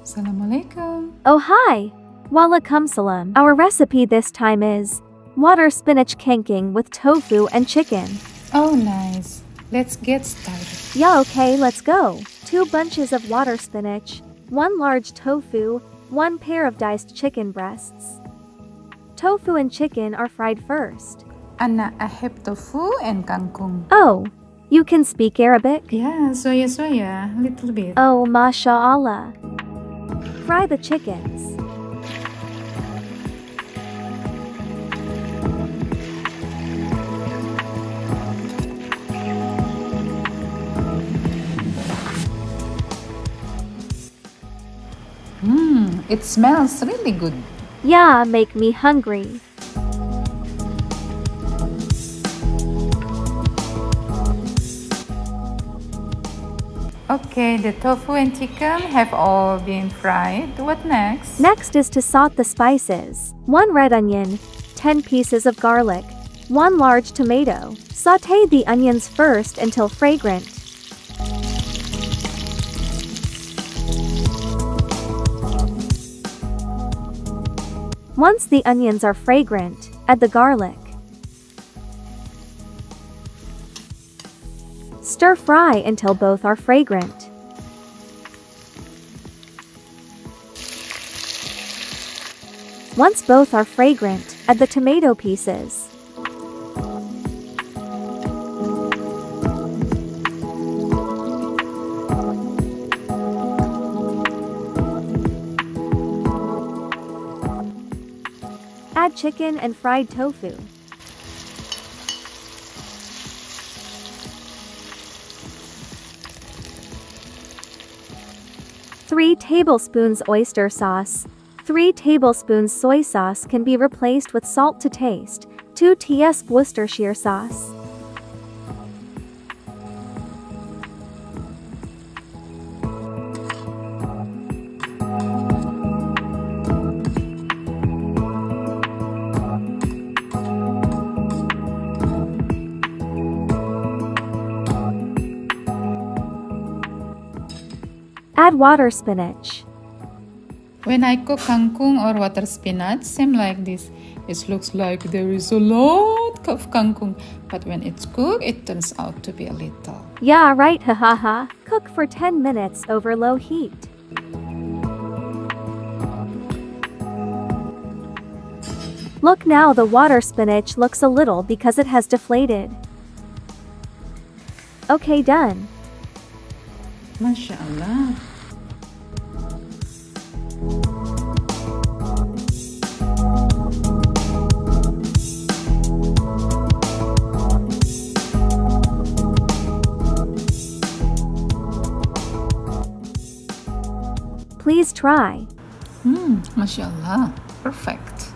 Assalamualaikum. Oh hi! Waalaikumsalam. Our recipe this time is water spinach kangkung with tofu and chicken. Oh nice. Let's get started. Yeah, okay, let's go. 2 bunches of water spinach, 1 large tofu, 1 pair of diced chicken breasts. Tofu and chicken are fried first. Ana ahib tofu and kangkung. Oh, you can speak Arabic? Yeah, soya, little bit. Oh, mashallah. Fry the chickens. It smells really good. Yeah, make me hungry. Okay, the tofu and chicken have all been fried. What next? Next is to saute the spices. 1 red onion, 10 pieces of garlic, 1 large tomato. Sauté the onions first until fragrant. Once the onions are fragrant, add the garlic. Stir fry until both are fragrant. Once both are fragrant, add the tomato pieces. Add chicken and fried tofu. Three tablespoons oyster sauce. 3 tablespoons soy sauce can be replaced with salt to taste. 2 teaspoons Worcestershire sauce. Add water spinach. When I cook kangkung or water spinach, same like this. It looks like there is a lot of kangkung, but when it's cooked, it turns out to be a little. Yeah, right, hahaha. Cook for 10 minutes over low heat. Look now, the water spinach looks a little because it has deflated. Okay, done. MashaAllah. Please try. MashaAllah. Perfect.